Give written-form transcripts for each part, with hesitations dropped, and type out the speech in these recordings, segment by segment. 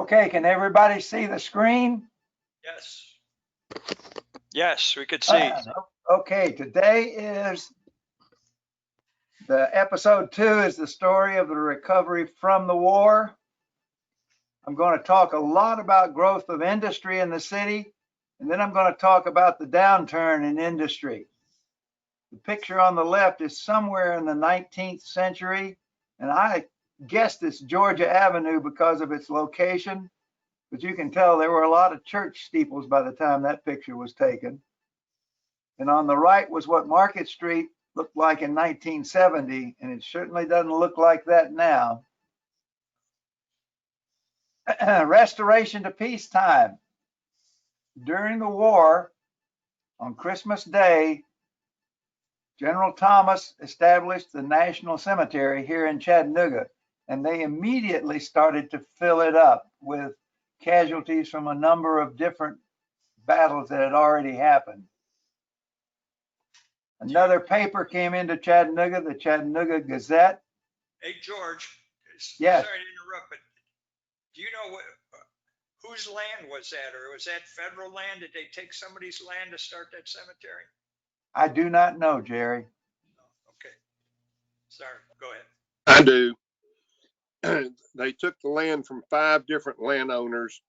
Okay, can everybody see the screen? Yes. Yes, we could see. Okay, today is the episode 2 is the story of the recovery from the war. I'm going to talk a lot about growth of industry in the city, and then I'm going to talk about the downturn in industry. The picture on the left is somewhere in the 19th century, and I guessed it's Georgia Avenue because of its location, but you can tell there were a lot of church steeples by the time that picture was taken. And on the right was what Market Street looked like in 1970, and it certainly doesn't look like that now. Restoration to peacetime. During the war, on Christmas Day, General Thomas established the National Cemetery here in Chattanooga, and they immediately started to fill it up with casualties from a number of different battles that had already happened. Another paper came into Chattanooga, the Chattanooga Gazette. Hey, George. Yes. Sorry to interrupt, but do you know whose land was that? Or was that federal land? Did they take somebody's land to start that cemetery? I do not know, Jerry. Okay. Sorry, go ahead. I do. They took the land from 5 different landowners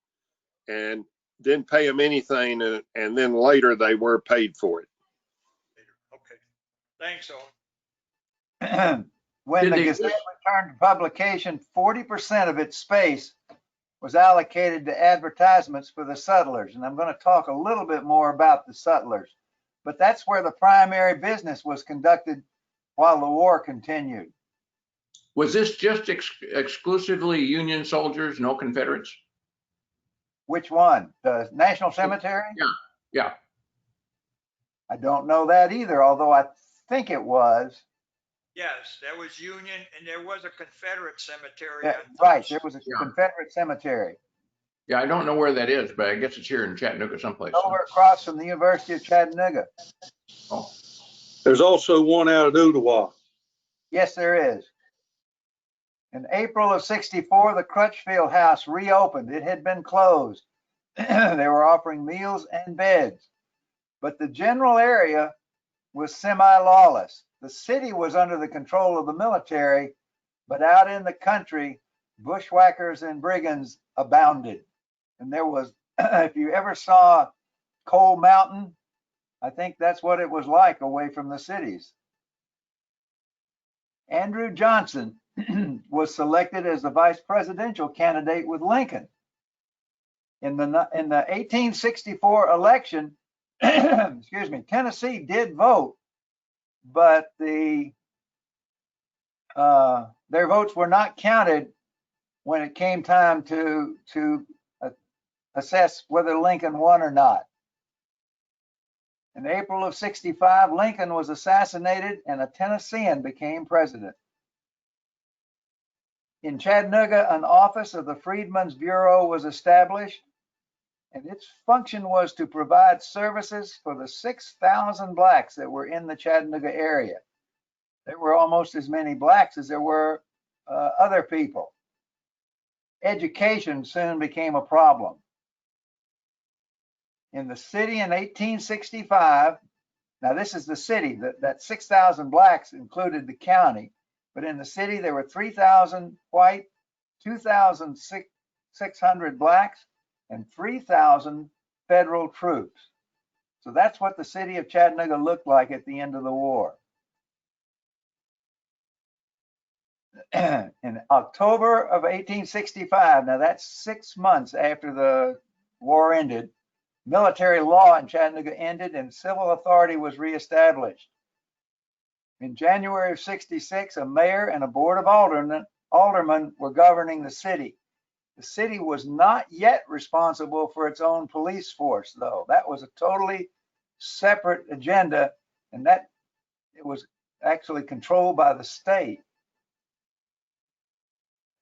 and didn't pay them anything, and then later they were paid for it. Okay. Thanks, Owen. When the Gazette returned to publication, 40% of its space was allocated to advertisements for the settlers. And I'm going to talk a little bit more about the settlers, but that's where the primary business was conducted while the war continued. Was this just exclusively Union soldiers, no Confederates? Which one? The National Cemetery? Yeah. I don't know that either, although I think it was. Yes, that was Union, and there was a Confederate cemetery. Yeah, right, there was a Confederate cemetery. Yeah, I don't know where that is, but I guess it's here in Chattanooga someplace. Over across from the University of Chattanooga. Oh. There's also one out at Ottawa. Yes, there is. In April of '64, the Crutchfield House reopened. It had been closed. They were offering meals and beds, but the general area was semi-lawless. The city was under the control of the military, but out in the country, bushwhackers and brigands abounded. And there was, if you ever saw Coal Mountain, I think that's what it was like away from the cities. Andrew Johnson was selected as the vice presidential candidate with Lincoln. In the 1864 election, excuse me, Tennessee did vote, but their votes were not counted when it came time to assess whether Lincoln won or not. In April of '65, Lincoln was assassinated and a Tennessean became president. In Chattanooga, an office of the Freedmen's Bureau was established, and its function was to provide services for the 6,000 blacks that were in the Chattanooga area. There were almost as many blacks as there were other people. Education soon became a problem. In the city in 1865, now this is the city, that 6,000 blacks included the county, but in the city there were 3,000 white, 2,600 blacks, and 3,000 federal troops. So that's what the city of Chattanooga looked like at the end of the war. In October of 1865, now that's 6 months after the war ended, military law in Chattanooga ended and civil authority was reestablished. In January of '66, a mayor and a board of aldermen were governing the city. The city was not yet responsible for its own police force, though. That was a totally separate agenda, and that it was actually controlled by the state.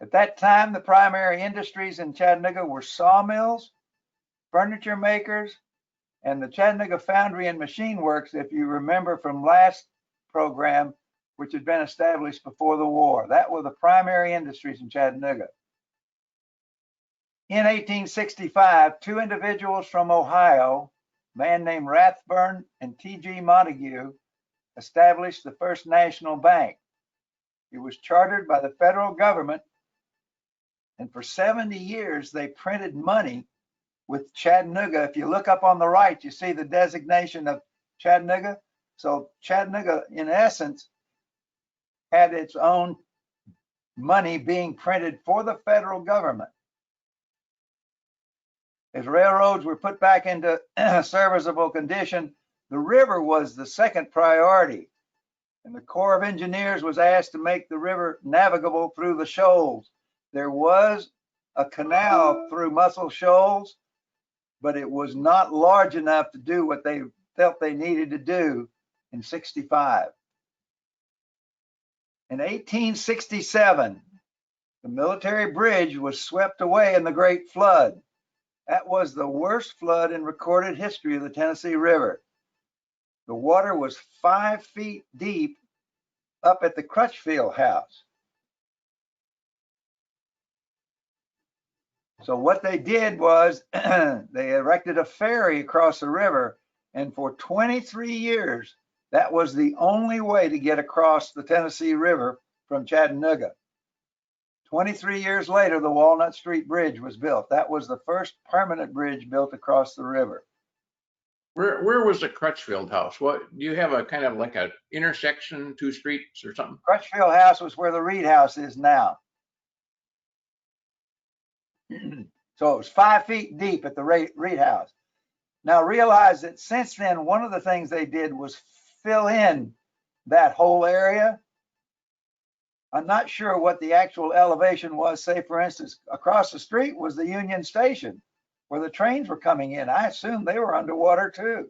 At that time, the primary industries in Chattanooga were sawmills, furniture makers, and the Chattanooga Foundry and Machine Works, if you remember from last program, which had been established before the war. That were the primary industries in Chattanooga. In 1865, two individuals from Ohio, a man named Rathburn and T.G. Montague, established the first national bank. It was chartered by the federal government, and for 70 years they printed money with Chattanooga. If you look up on the right, you see the designation of Chattanooga. So Chattanooga, in essence, had its own money being printed for the federal government. As railroads were put back into serviceable condition, the river was the second priority. And the Corps of Engineers was asked to make the river navigable through the shoals. There was a canal through Muscle Shoals, but it was not large enough to do what they felt they needed to do in 65. In 1867, the military bridge was swept away in the Great Flood. That was the worst flood in recorded history of the Tennessee River. The water was 5 feet deep up at the Crutchfield House. So what they did was they erected a ferry across the river, and for 23 years, that was the only way to get across the Tennessee River from Chattanooga. 23 years later, the Walnut Street Bridge was built. That was the first permanent bridge built across the river. Where was the Crutchfield House? What, do you have a kind of like a intersection, two streets or something? Crutchfield House was where the Reed House is now. So it was 5 feet deep at the Reed House. Now realize that since then, one of the things they did was fill in that whole area. I'm not sure what the actual elevation was. Say, for instance, across the street was the Union Station where the trains were coming in. I assume they were underwater too.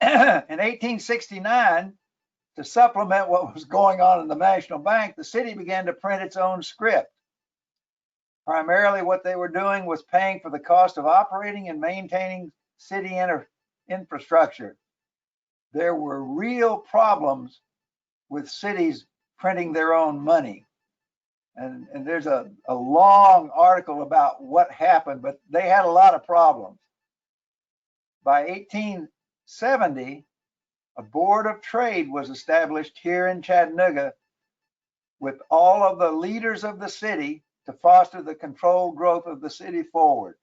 In 1869, to supplement what was going on in the National Bank, the city began to print its own script. Primarily what they were doing was paying for the cost of operating and maintaining city infrastructure. There were real problems with cities printing their own money. And there's a long article about what happened, but they had a lot of problems. By 1870, a board of trade was established here in Chattanooga with all of the leaders of the city to foster the controlled growth of the city forward.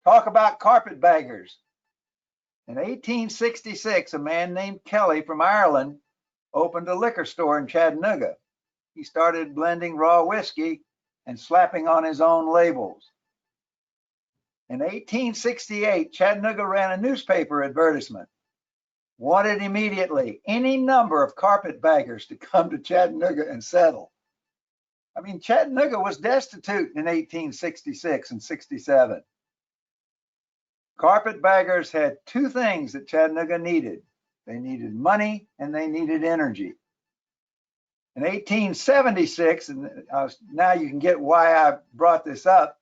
Talk about carpetbaggers. In 1866, a man named Kelly from Ireland opened a liquor store in Chattanooga. He started blending raw whiskey and slapping on his own labels. In 1868, Chattanooga ran a newspaper advertisement. Wanted immediately any number of carpetbaggers to come to Chattanooga and settle. I mean, Chattanooga was destitute in 1866 and 67. Carpetbaggers had two things that Chattanooga needed. They needed money and they needed energy. In 1876, and now you can get why I brought this up,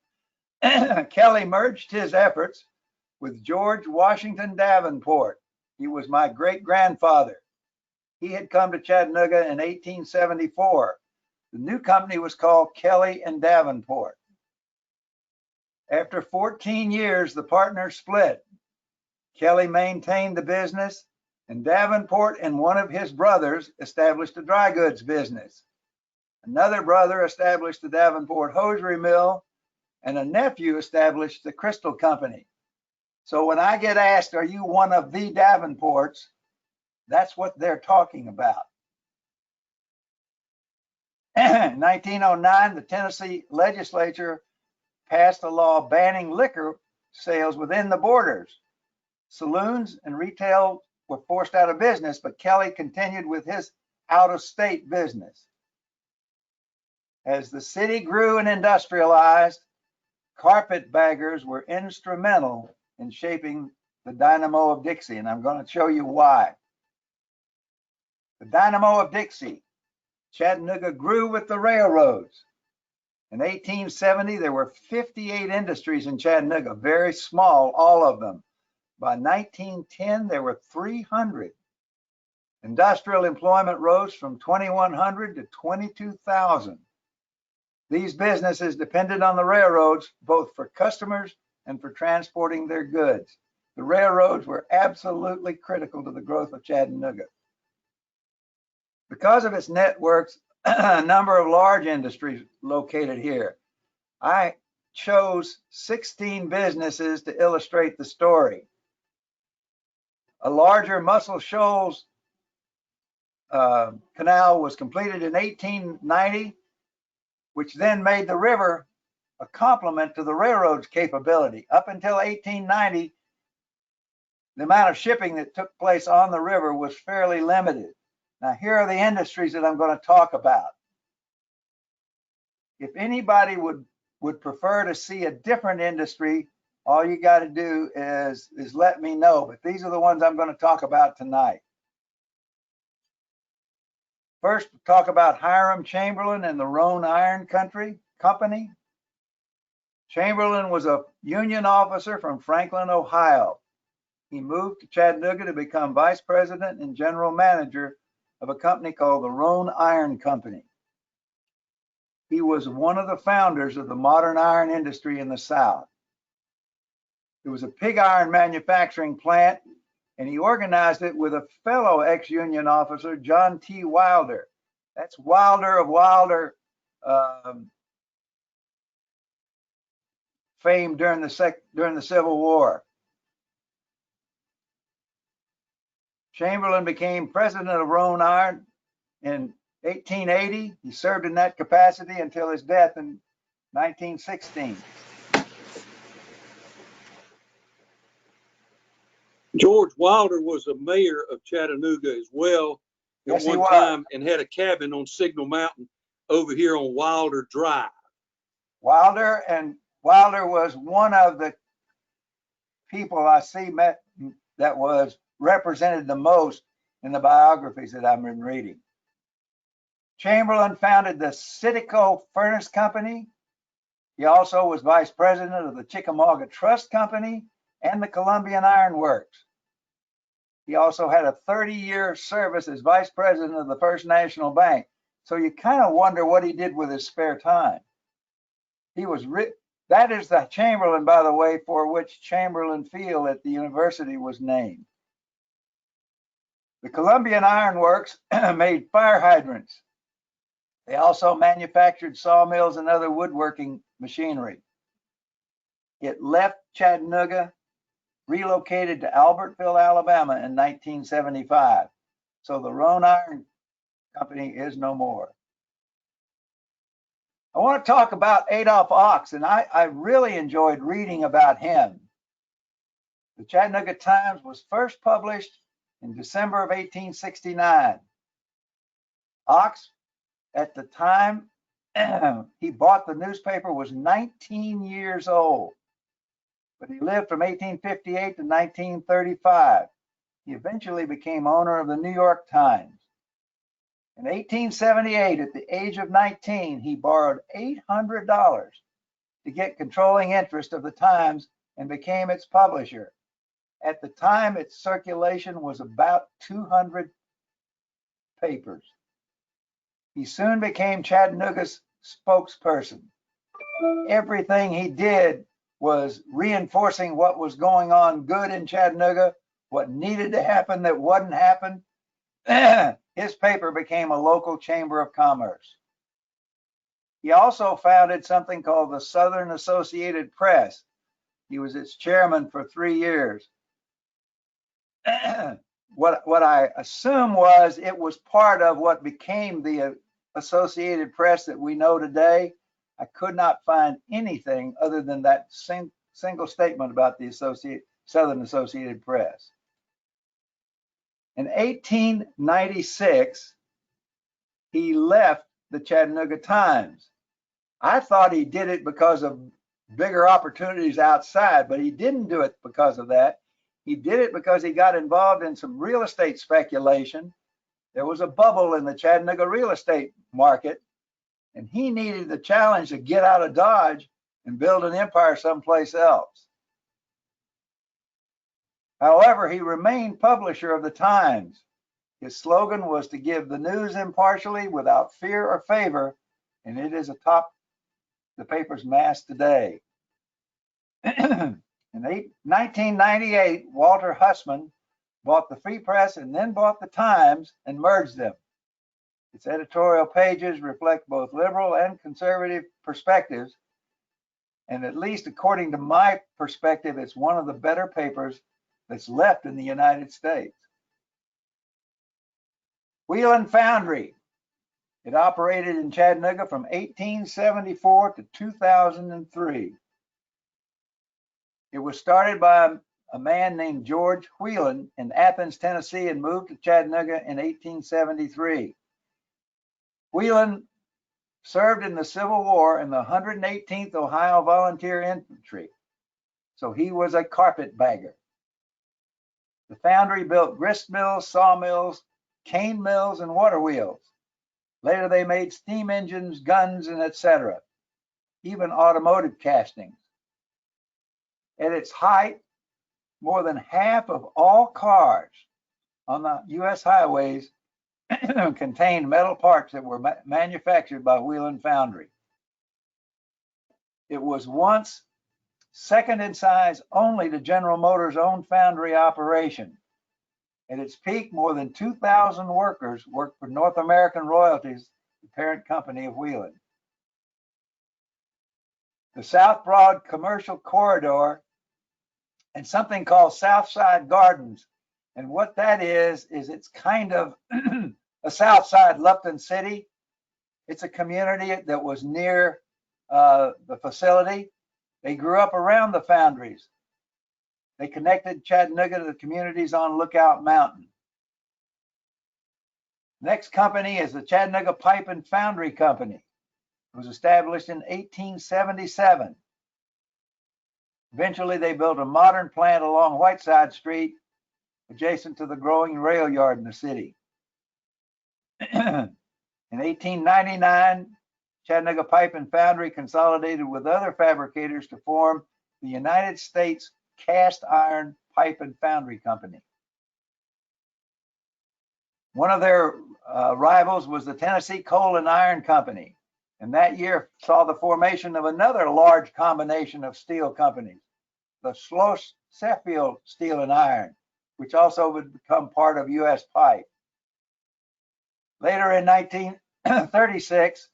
Kelly merged his efforts with George Washington Davenport. He was my great-grandfather. He had come to Chattanooga in 1874. The new company was called Kelly and Davenport. After 14 years, the partners split. Kelly maintained the business, and Davenport and one of his brothers established a dry goods business. Another brother established the Davenport hosiery mill, and a nephew established the Crystal Company. So when I get asked, are you one of the Davenports? That's what they're talking about. In 1909, the Tennessee legislature passed a law banning liquor sales within the borders. Saloons and retail were forced out of business, but Kelly continued with his out-of-state business. As the city grew and industrialized, carpetbaggers were instrumental in shaping the Dynamo of Dixie, and I'm going to show you why. The Dynamo of Dixie. Chattanooga grew with the railroads. In 1870, there were 58 industries in Chattanooga, very small, all of them. By 1910, there were 300. Industrial employment rose from 2,100 to 22,000. These businesses depended on the railroads both for customers and for transporting their goods. The railroads were absolutely critical to the growth of Chattanooga. Because of its networks, a number of large industries located here. I chose 16 businesses to illustrate the story. A larger Muscle Shoals canal was completed in 1890, which then made the river a complement to the railroad's capability. Up until 1890, the amount of shipping that took place on the river was fairly limited. Now, here are the industries that I'm going to talk about. If anybody would prefer to see a different industry, all you got to do is let me know. But these are the ones I'm going to talk about tonight. First, talk about Hiram Chamberlain and the Roan Iron Company. Chamberlain was a Union officer from Franklin, Ohio. He moved to Chattanooga to become vice president and general manager of a company called the Roan Iron Company. He was one of the founders of the modern iron industry in the South. It was a pig iron manufacturing plant, and he organized it with a fellow ex-Union officer, John T. Wilder. That's Wilder of Wilder fame during the Civil War. Chamberlain became president of Roan Iron in 1880. He served in that capacity until his death in 1916. George Wilder was the mayor of Chattanooga as well at Yes, he one was. time and had a cabin on Signal Mountain over here on Wilder Drive. Wilder was one of the people I see that was represented the most in the biographies that I've been reading. Chamberlain founded the Citico Furnace Company. He also was vice president of the Chickamauga Trust Company and the Columbian Iron Works. He also had a 30-year service as vice president of the First National Bank. So you kind of wonder what he did with his spare time. That is the Chamberlain, by the way, for which Chamberlain Field at the university was named. The Columbian Iron Works made fire hydrants. They also manufactured sawmills and other woodworking machinery. It left Chattanooga, relocated to Albertville, Alabama in 1975. So the Roan Iron Company is no more. I want to talk about Adolph Ox, and I really enjoyed reading about him. The Chattanooga Times was first published in December of 1869. Ox, at the time he bought the newspaper, was 19 years old, but he lived from 1858 to 1935. He eventually became owner of the New York Times. In 1878, at the age of 19, he borrowed $800 to get controlling interest of the Times and became its publisher. At the time, its circulation was about 200 papers. He soon became Chattanooga's spokesperson. Everything he did was reinforcing what was going on good in Chattanooga, what needed to happen that wouldn't happen. His paper became a local chamber of commerce. He also founded something called the Southern Associated Press. He was its chairman for 3 years. What I assume was it was part of what became the Associated Press that we know today. I could not find anything other than that single statement about the Southern Associated Press. In 1896, he left the Chattanooga Times. I thought he did it because of bigger opportunities outside, but he didn't do it because of that. He did it because he got involved in some real estate speculation. There was a bubble in the Chattanooga real estate market, and he needed the challenge to get out of Dodge and build an empire someplace else. However, he remained publisher of the Times. His slogan was to give the news impartially without fear or favor, and it is a top the paper's mass today. In 1998, Walter Hussman bought the Free Press and then bought the Times and merged them. Its editorial pages reflect both liberal and conservative perspectives, and at least according to my perspective, it's one of the better papers that's left in the United States. Whelan Foundry. It operated in Chattanooga from 1874 to 2003. It was started by a man named George Whelan in Athens, Tennessee, and moved to Chattanooga in 1873. Whelan served in the Civil War in the 118th Ohio Volunteer Infantry, so he was a carpetbagger. The foundry built grist mills, sawmills, cane mills, and water wheels. Later, they made steam engines, guns, and etc., even automotive castings. At its height, more than half of all cars on the U.S. highways contained metal parts that were manufactured by Whelan Foundry. It was once second in size only to General Motors' own foundry operation. At its peak, more than 2,000 workers worked for North American Royalties, the parent company of Whelan. The South Broad Commercial Corridor and something called Southside Gardens. And what that is it's kind of a Southside Lumton City. It's a community that was near the facility. They grew up around the foundries. They connected Chattanooga to the communities on Lookout Mountain. Next company is the Chattanooga Pipe and Foundry Company. It was established in 1877. Eventually, they built a modern plant along Whiteside Street, adjacent to the growing rail yard in the city. In 1899, Chattanooga Pipe and Foundry consolidated with other fabricators to form the United States Cast Iron Pipe and Foundry Company. One of their rivals was the Tennessee Coal and Iron Company, and that year saw the formation of another large combination of steel companies, the Schultz-Sheffield Steel and Iron, which also would become part of U.S. Pipe. Later in 1936,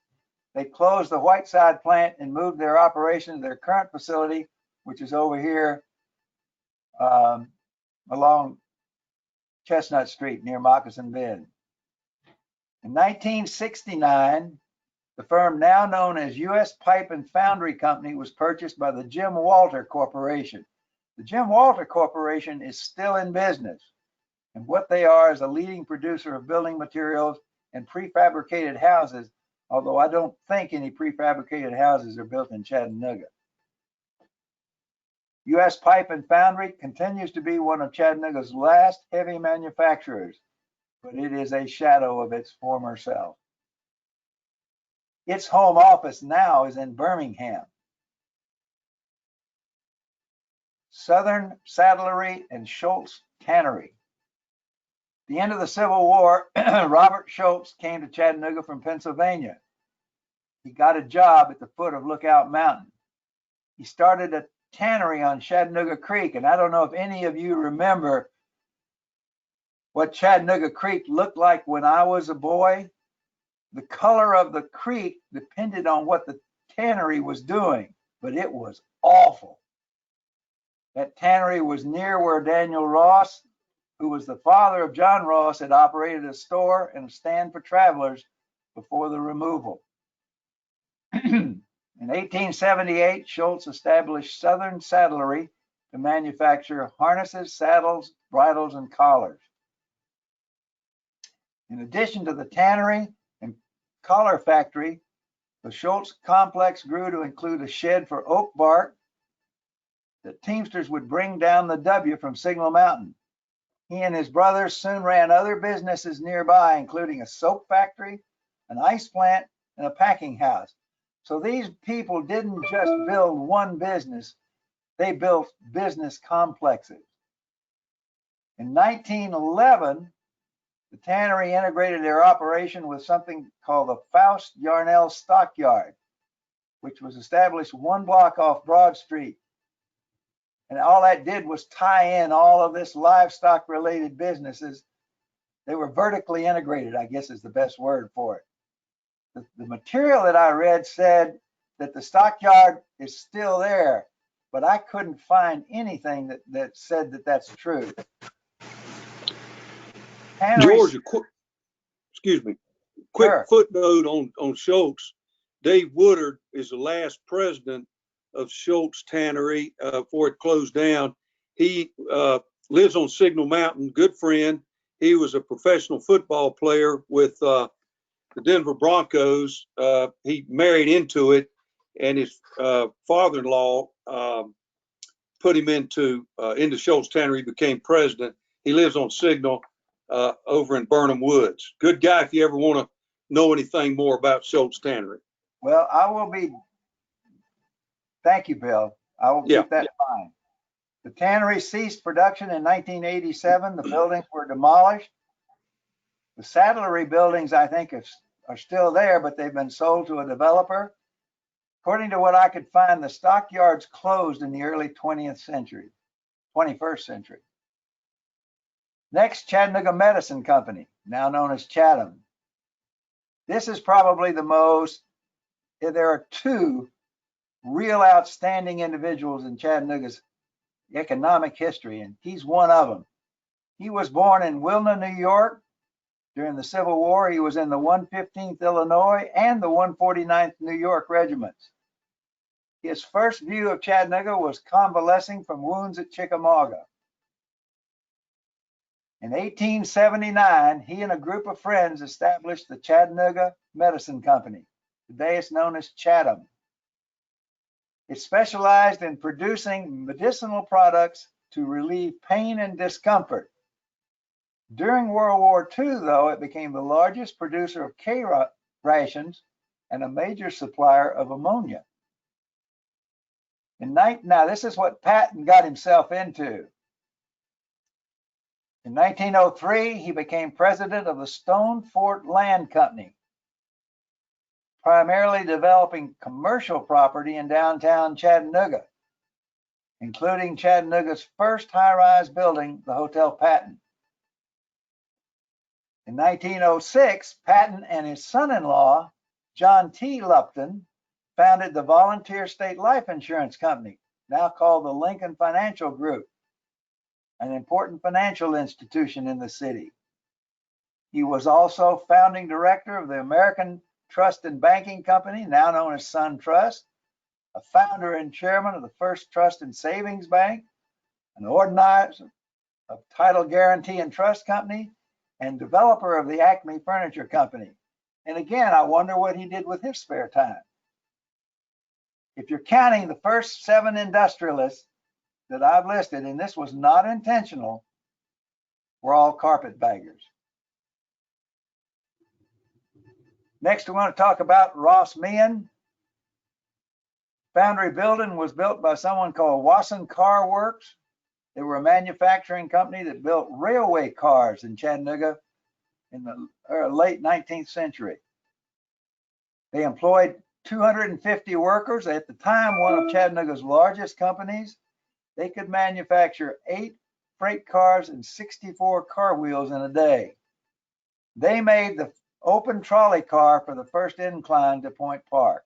they closed the Whiteside plant and moved their operation to their current facility, which is over here along Chestnut Street near Moccasin Bend. In 1969, the firm now known as U.S. Pipe and Foundry Company was purchased by the Jim Walter Corporation. The Jim Walter Corporation is still in business, and what they are is a leading producer of building materials and prefabricated houses, although I don't think any prefabricated houses are built in Chattanooga. U.S. Pipe and Foundry continues to be one of Chattanooga's last heavy manufacturers, but it is a shadow of its former self. Its home office now is in Birmingham. Southern Saddlery and Schultz Tannery. At the end of the Civil War, Robert Schultz came to Chattanooga from Pennsylvania. He got a job at the foot of Lookout Mountain. He started a tannery on Chattanooga Creek, and I don't know if any of you remember what Chattanooga Creek looked like when I was a boy. The color of the creek depended on what the tannery was doing, but it was awful. That tannery was near where Daniel Ross, who was the father of John Ross, had operated a store and a stand for travelers before the removal. In 1878, Schultz established Southern Saddlery to manufacture harnesses, saddles, bridles, and collars. In addition to the tannery and collar factory, the Schultz complex grew to include a shed for oak bark that Teamsters would bring down the W from Signal Mountain. He and his brothers soon ran other businesses nearby, including a soap factory, an ice plant, and a packing house. So these people didn't just build one business, they built business complexes. In 1911, the tannery integrated their operation with something called the Faust Yarnell Stockyard, which was established 1 block off Broad Street. And all that did was tie in all of this livestock related businesses. They were vertically integrated, I guess is the best word for it. The material that I read said that the stockyard is still there, but I couldn't find anything that said that that's true. George, excuse me, quick Sure. footnote on Schultz. Dave Woodard is the last president of Schultz Tannery before it closed down. He lives on Signal Mountain, good friend. He was a professional football player with the Denver Broncos. He married into it, and his father-in-law put him into Schultz Tannery, became president. He lives on Signal over in Burnham Woods. Good guy if you ever want to know anything more about Schultz Tannery. Well, thank you, Bill. I will keep that in mind. The tannery ceased production in 1987. The buildings were demolished. The Saddlery buildings, I think, are still there, but they've been sold to a developer. According to what I could find, the stockyards closed in the early 21st century. Next, Chattanooga Medicine Company, now known as Chatham. This is probably there are 2 real outstanding individuals in Chattanooga's economic history, and he's one of them. He was born in Whelan, New York. During the Civil War, he was in the 115th Illinois and the 149th New York regiments. His first view of Chattanooga was convalescing from wounds at Chickamauga. In 1879, he and a group of friends established the Chattanooga Medicine Company. Today it's known as Chatham. It specialized in producing medicinal products to relieve pain and discomfort. During World War II, though, it became the largest producer of K rations and a major supplier of ammonia. Now, this is what Patton got himself into. In 1903, he became president of the Stone Fort Land Company, primarily developing commercial property in downtown Chattanooga, including Chattanooga's first high-rise building, the Hotel Patton. In 1906, Patton and his son-in-law, John T. Lumton, founded the Volunteer State Life Insurance Company, now called the Lincoln Financial Group, an important financial institution in the city. He was also founding director of the American Trust and Banking Company, now known as SunTrust, a founder and chairman of the First Trust and Savings Bank, an organizer of Title Guarantee and Trust Company, and developer of the Acme Furniture Company. And again, I wonder what he did with his spare time. If you're counting the first 7 industrialists that I've listed, and this was not intentional, were all carpetbaggers. Next, we want to talk about Rossmann. Foundry building was built by someone called Wasson Car Works. They were a manufacturing company that built railway cars in Chattanooga in the late 19th century. They employed 250 workers. At the time, one of Chattanooga's largest companies. They could manufacture 8 freight cars and 64 car wheels in a day. They made the open trolley car for the first incline to Point Park.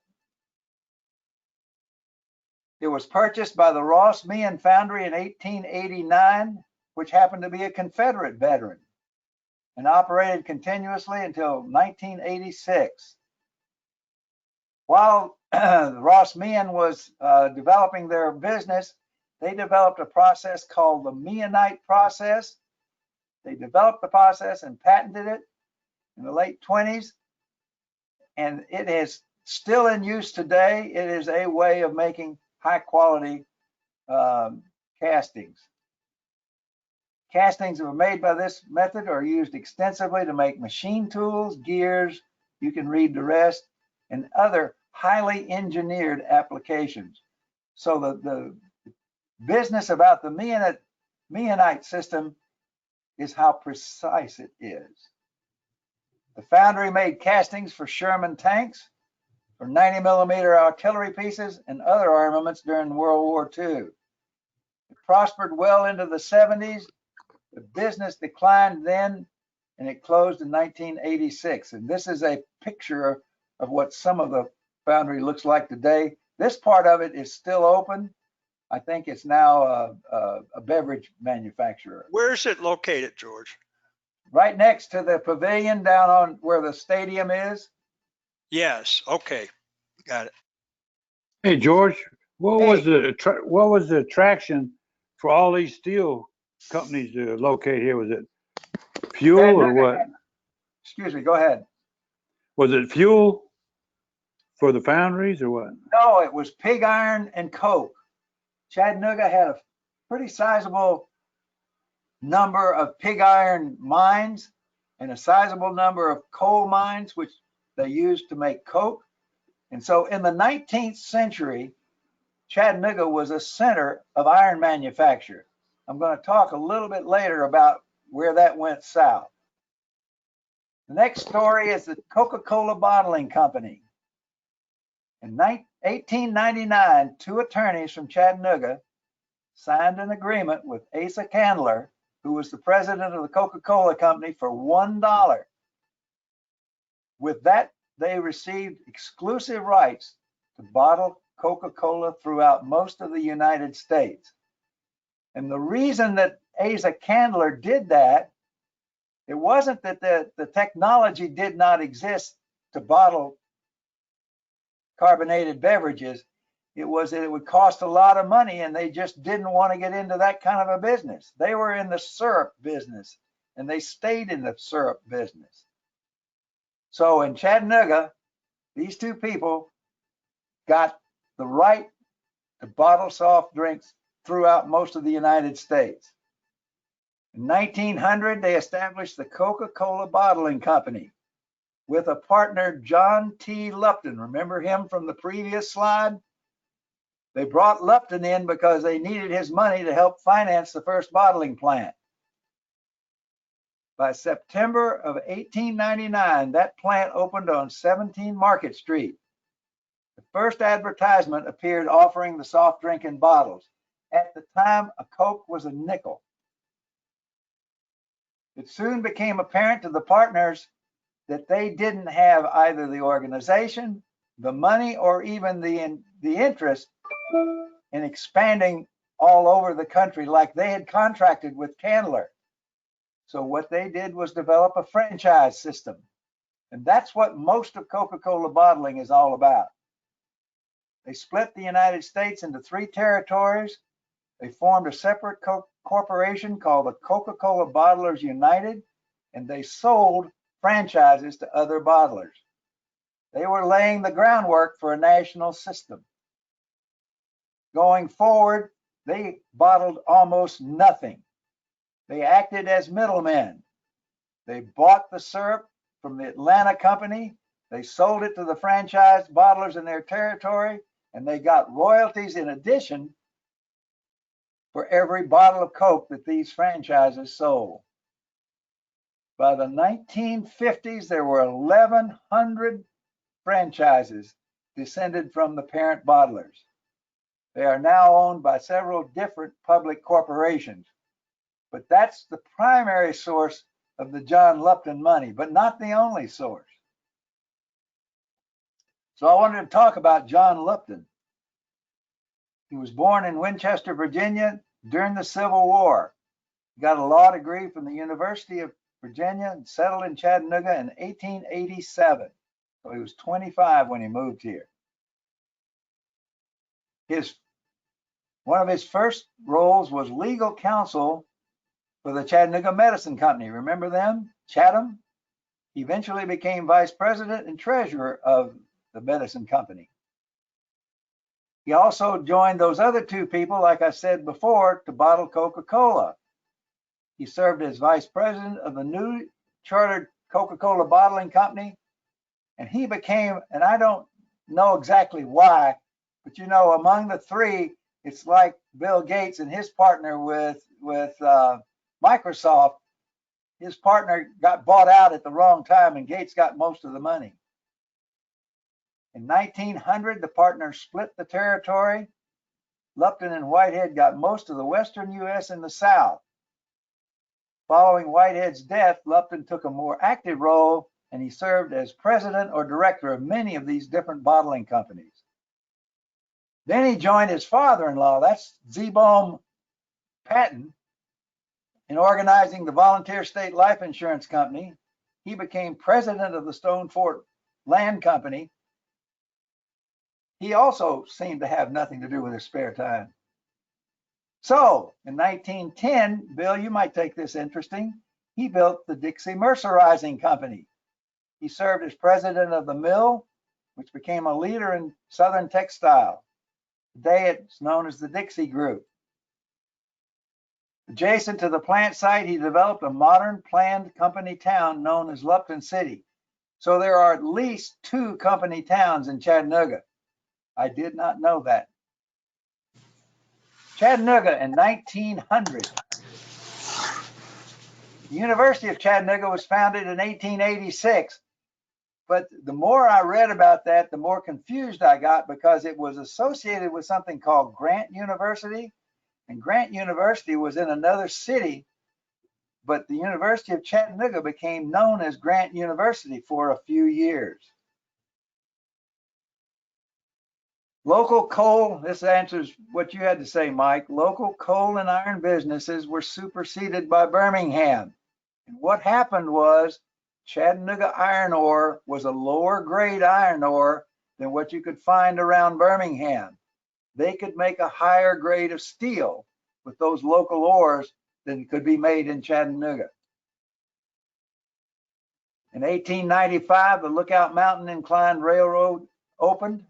It was purchased by the Rossmann Foundry in 1889, which happened to be a Confederate veteran, and operated continuously until 1986. While Rossmann was developing their business, they developed a process called the Meonite process. They developed the process and patented it in the late 20s, and it is still in use today. It is a way of making high quality castings. Castings that were made by this method are used extensively to make machine tools, gears, you can read the rest, and other highly engineered applications. So the business about the Meonite system is how precise it is. The foundry made castings for Sherman tanks, for 90mm artillery pieces and other armaments during World War II. It prospered well into the 70s. The business declined then, and it closed in 1986. And this is a picture of what some of the foundry looks like today. This part of it is still open. I think it's now a beverage manufacturer. Where's it located, George? Right next to the pavilion down on where the stadium is. Yes. Okay. Got it. Hey, George, what Hey. was the attraction for all these steel companies to locate here? Was it fuel or what? Excuse me, go ahead. Was it fuel for the foundries or what? No, it was pig iron and coke. Chattanooga had a pretty sizable number of pig iron mines and a sizable number of coal mines, which they used to make coke. And so in the 19th century, Chattanooga was a center of iron manufacture. I'm going to talk a little bit later about where that went south. The next story is the Coca-Cola Bottling Company. In 1899, two attorneys from Chattanooga signed an agreement with Asa Candler, who was the president of the Coca-Cola Company, for $1. With that, they received exclusive rights to bottle Coca-Cola throughout most of the United States. And the reason that Asa Candler did that, it wasn't that the technology did not exist to bottle carbonated beverages. It was that it would cost a lot of money, and they just didn't want to get into that kind of a business. They were in the syrup business, and they stayed in the syrup business. So in Chattanooga, these two people got the right to bottle soft drinks throughout most of the United States. In 1900, they established the Coca-Cola Bottling Company with a partner, John T. Lupton. Remember him from the previous slide? They brought Lupton in because they needed his money to help finance the first bottling plant. By September of 1899, that plant opened on 17 Market Street. The first advertisement appeared offering the soft drink in bottles. At the time, a Coke was a nickel. It soon became apparent to the partners that they didn't have either the organization, the money, or even the interest in expanding all over the country like they had contracted with Candler. So what they did was develop a franchise system. And that's what most of Coca-Cola bottling is all about. They split the United States into 3 territories. They formed a separate corporation called the Coca-Cola Bottlers United, and they sold franchises to other bottlers. They were laying the groundwork for a national system. Going forward, they bottled almost nothing. They acted as middlemen. They bought the syrup from the Atlanta company. They sold it to the franchise bottlers in their territory, and they got royalties in addition for every bottle of Coke that these franchises sold. By the 1950s, there were 1,100 franchises descended from the parent bottlers. They are now owned by several different public corporations, but that's the primary source of the John Lupton money, but not the only source. So I wanted to talk about John Lupton. He was born in Winchester, Virginia during the Civil War. He got a law degree from the University of Virginia and settled in Chattanooga in 1887. So he was 25 when he moved here. One of his first roles was legal counsel for the Chattanooga Medicine Company. Remember them? Chatham? He eventually became vice president and treasurer of the medicine company. He also joined those other 2 people, like I said before, to bottle Coca-Cola. He served as vice president of the new chartered Coca-Cola Bottling Company, and he became, and I don't know exactly why, but you know, among the 3, it's like Bill Gates and his partner with Microsoft. His partner got bought out at the wrong time, and Gates got most of the money. In 1900, the partners split the territory. Lupton and Whitehead got most of the western U.S. and the South. Following Whitehead's death, Lupton took a more active role, and he served as president or director of many of these different bottling companies. Then he joined his father-in-law, that's Zeebohm Patton, in organizing the Volunteer State Life Insurance Company. He became president of the Stone Fort Land Company. He also seemed to have nothing to do with his spare time. So in 1910, Bill, you might take this interesting, he built the Dixie Mercerizing Company. He served as president of the mill, which became a leader in Southern textile. Today it's known as the Dixie Group. Adjacent to the plant site, he developed a modern planned company town known as Lupton City. So there are at least 2 company towns in Chattanooga. I did not know that. Chattanooga in 1900. The University of Chattanooga was founded in 1886. But the more I read about that, the more confused I got, because it was associated with something called Grant University. And Grant University was in another city, but the University of Chattanooga became known as Grant University for a few years. Local coal, this answers what you had to say, Mike. Local coal and iron businesses were superseded by Birmingham. And what happened was Chattanooga iron ore was a lower grade iron ore than what you could find around Birmingham. They could make a higher grade of steel with those local ores than could be made in Chattanooga. In 1895, the Lookout Mountain Inclined Railroad opened.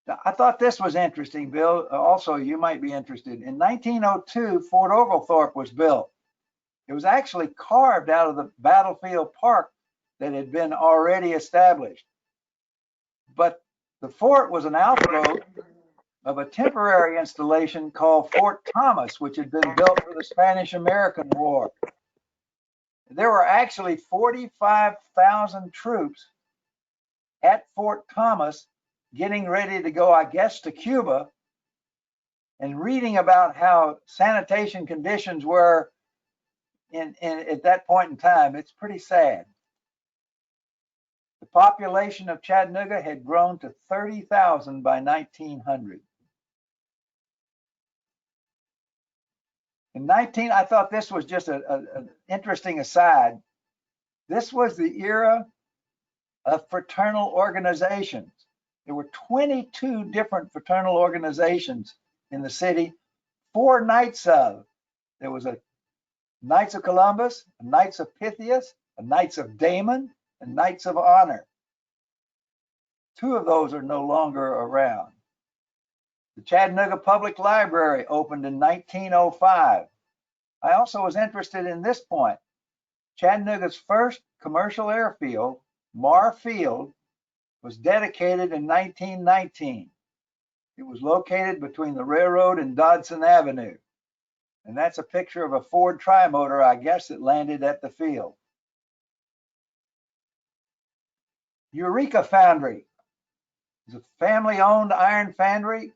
Now, I thought this was interesting, Bill. Also, you might be interested. In 1902, Fort Oglethorpe was built. It was actually carved out of the battlefield park that had been already established. But the fort was an outgrowth of a temporary installation called Fort Thomas, which had been built for the Spanish-American War. There were actually 45,000 troops at Fort Thomas getting ready to go, I guess, to Cuba, and reading about how sanitation conditions were at that point in time. It's pretty sad. The population of Chattanooga had grown to 30,000 by 1900. I thought this was just an interesting aside. This was the era of fraternal organizations. There were 22 different fraternal organizations in the city, 4 Knights of. There was a Knights of Columbus, a Knights of Pythias, a Knights of Damon, and Knights of Honor. 2 of those are no longer around. The Chattanooga Public Library opened in 1905. I also was interested in this point. Chattanooga's first commercial airfield, Marr Field, was dedicated in 1919. It was located between the railroad and Dodson Avenue. And that's a picture of a Ford trimotor, I guess, that landed at the field. Eureka Foundry is a family-owned iron foundry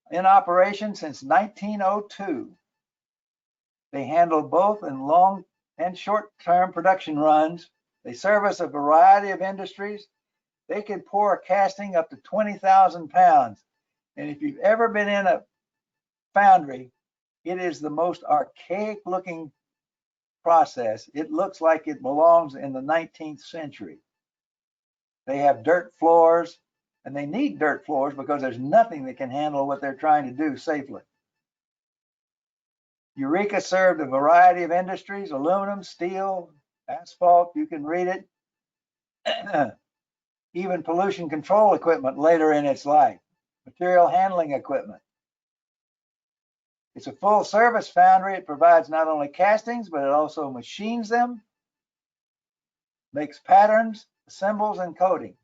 in operation since 1902. They handle both in long and short-term production runs. They service a variety of industries. They can pour a casting up to 20,000 pounds. And if you've ever been in a foundry, it is the most archaic looking process. It looks like it belongs in the 19th century. They have dirt floors, and they need dirt floors because there's nothing that can handle what they're trying to do safely. Eureka served a variety of industries: aluminum, steel, asphalt, you can read it. Even pollution control equipment later in its life, material handling equipment. It's a full service foundry. It provides not only castings, but it also machines them, makes patterns, assembles, and coating.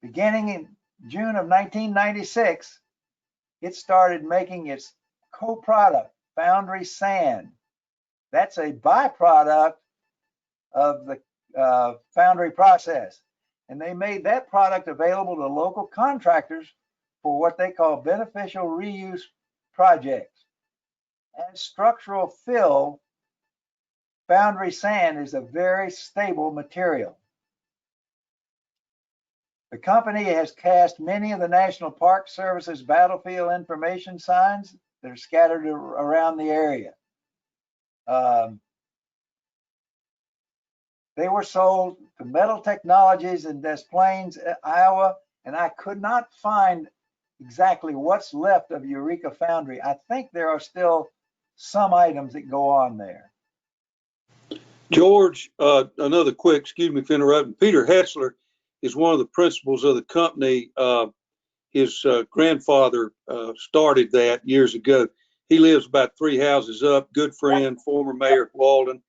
Beginning in June of 1996, it started making its co-product, foundry sand. That's a byproduct of the foundry process. And they made that product available to local contractors for what they call beneficial reuse projects. As structural fill, foundry sand is a very stable material. The company has cast many of the National Park Service's battlefield information signs that are scattered around the area. They were sold to Metal Technologies in Des Plaines, Iowa, and I could not find exactly what's left of Eureka Foundry. I think there are still some items that go on there. George, another quick, excuse me for interrupting. Peter Hetzler is one of the principals of the company. His grandfather started that years ago. He lives about 3 houses up, good friend, former mayor of Walden.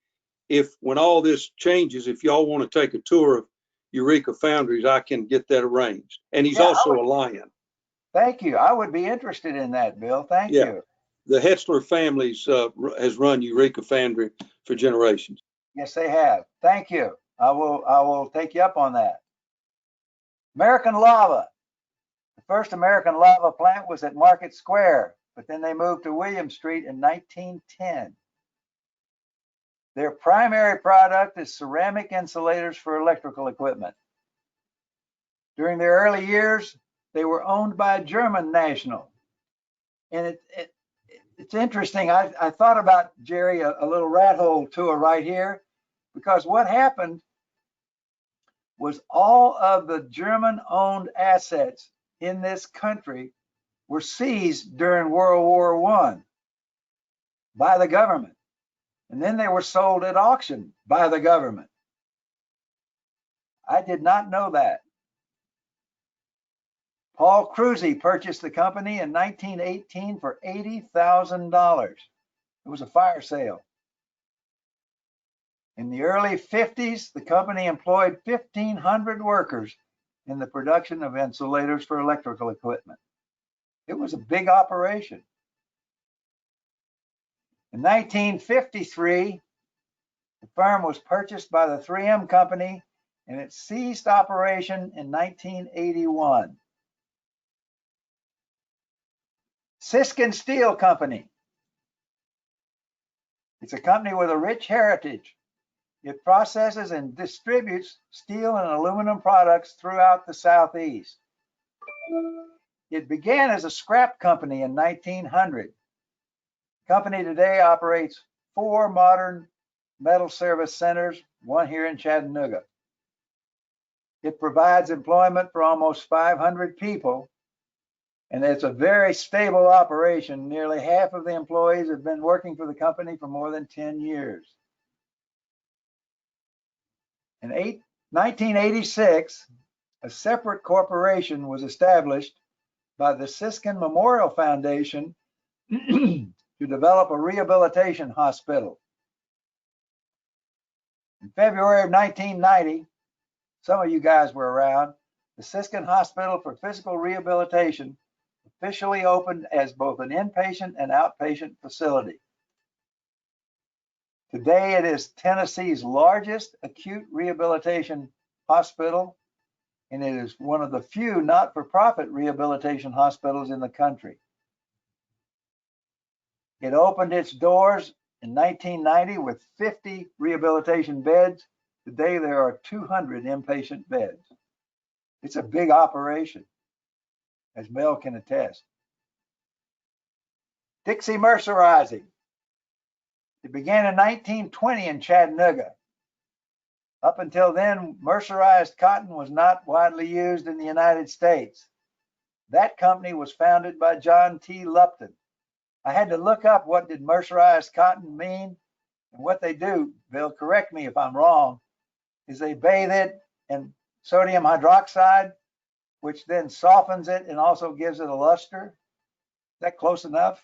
When all this changes, if y'all want to take a tour of Eureka Foundries, I can get that arranged. And he's also a Lion. Thank you. I would be interested in that, Bill. Thank you. The Hetzler families has run Eureka Foundry for generations. Yes, they have. Thank you. I will take you up on that. American Lava. The first American Lava plant was at Market Square, but then they moved to William Street in 1910. Their primary product is ceramic insulators for electrical equipment. During their early years, they were owned by a German national. And it's interesting. I thought about, Jerry, a little rat hole tour right here, because what happened was all of the German-owned assets in this country were seized during World War I by the government. And then they were sold at auction by the government. I did not know that. Paul Kruse purchased the company in 1918 for $80,000. It was a fire sale. In the early 50s, the company employed 1,500 workers in the production of insulators for electrical equipment. It was a big operation. In 1953, the firm was purchased by the 3M Company, and it ceased operation in 1981. Siskind Steel Company. It's a company with a rich heritage. It processes and distributes steel and aluminum products throughout the Southeast. It began as a scrap company in 1900. The company today operates 4 modern metal service centers, one here in Chattanooga. It provides employment for almost 500 people, and it's a very stable operation. Nearly half of the employees have been working for the company for more than 10 years. In 1986, a separate corporation was established by the Siskind Memorial Foundation to develop a rehabilitation hospital. In February of 1990, some of you guys were around, the Siskind Hospital for Physical Rehabilitation officially opened as both an inpatient and outpatient facility. Today, it is Tennessee's largest acute rehabilitation hospital, and it is one of the few not-for-profit rehabilitation hospitals in the country. It opened its doors in 1990 with 50 rehabilitation beds. Today, there are 200 inpatient beds. It's a big operation, as Mel can attest. Dixie Mercerizing. It began in 1920 in Chattanooga. Up until then, mercerized cotton was not widely used in the United States. That company was founded by John T. Lupton. I had to look up what did mercerized cotton mean, and what they do, Bill, correct me if I'm wrong, is they bathe it in sodium hydroxide, which then softens it and also gives it a luster. Is that close enough?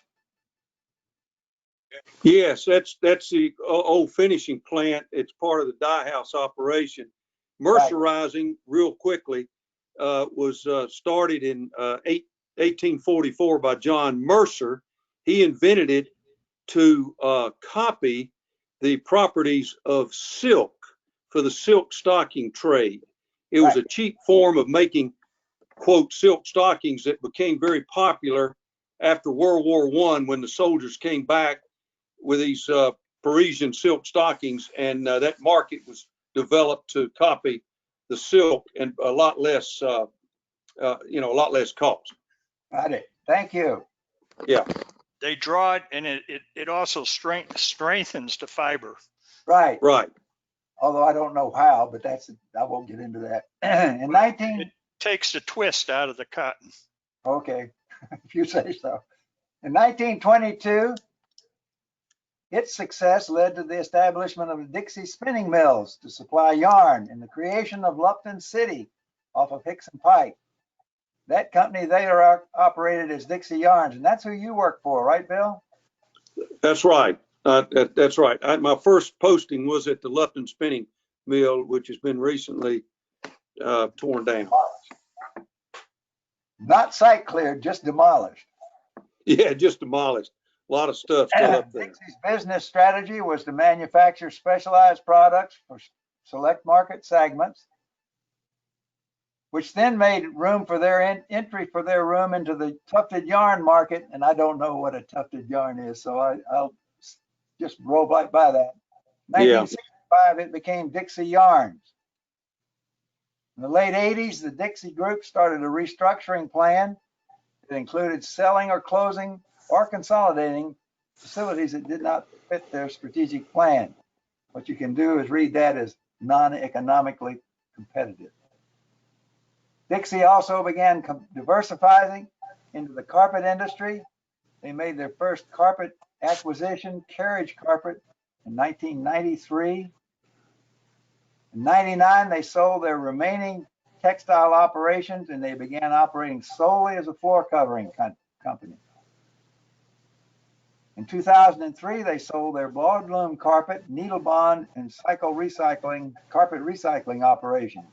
Yes, that's the old finishing plant. It's part of the dye house operation. Mercerizing, real quickly, was started in 1844 by John Mercer. He invented it to copy the properties of silk for the silk stocking trade. It was a cheap form of making, quote, silk stockings that became very popular after World War I when the soldiers came back with these Parisian silk stockings, and that market was developed to copy the silk and a lot less, a lot less cost. Got it. Thank you. Yeah. They draw it, and it also strengthens the fiber. Right. Right. Although I don't know how, but I won't get into that. In 19, It takes the twist out of the cotton. okay, if you say so. In 1922, its success led to the establishment of the Dixie spinning mills to supply yarn and the creation of Lumton City off of Hickson Pike. That company later operated as Dixie Yarns, and that's who you work for, right, Bill? That's right. That's right. My first posting was at the Lumton Spinning Mill, which has been recently torn down. Not site cleared, just demolished. Yeah, just demolished. A lot of stuff still up there. Dixie's business strategy was to manufacture specialized products for select market segments, which then made room for their entry for their room into the tufted yarn market. And I don't know what a tufted yarn is, so I'll just roll right by that. 1965, it became Dixie Yarns. In the late 80s, the Dixie Group started a restructuring plan that included selling or closing or consolidating facilities that did not fit their strategic plan. What you can do is read that as non-economically competitive. Dixie also began diversifying into the carpet industry. They made their first carpet acquisition, carriage carpet, in 1993. In 99, they sold their remaining textile operations and they began operating solely as a floor covering company. In 2003, they sold their broadloom carpet, needle bond, and cycle recycling, carpet recycling operation.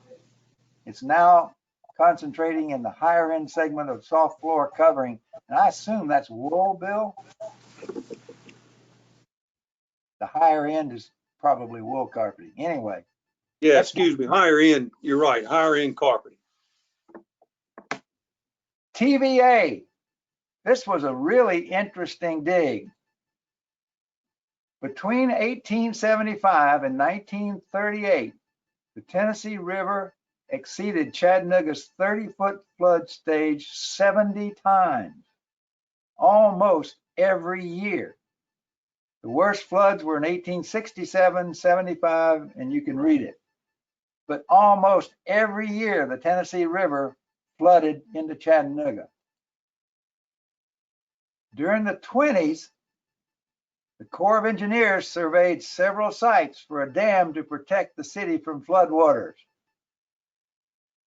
It's now concentrating in the higher end segment of soft floor covering. And I assume that's wool, Bill? The higher end is probably wool carpeting. Anyway. Yeah, excuse me, higher end, you're right, higher end carpeting. TVA. This was a really interesting dig. Between 1875 and 1938, the Tennessee River exceeded Chattanooga's 30-foot flood stage 70 times, almost every year. The worst floods were in 1867, 75, and you can read it. But almost every year, the Tennessee River flooded into Chattanooga. During the 20s, the Corps of Engineers surveyed several sites for a dam to protect the city from floodwaters.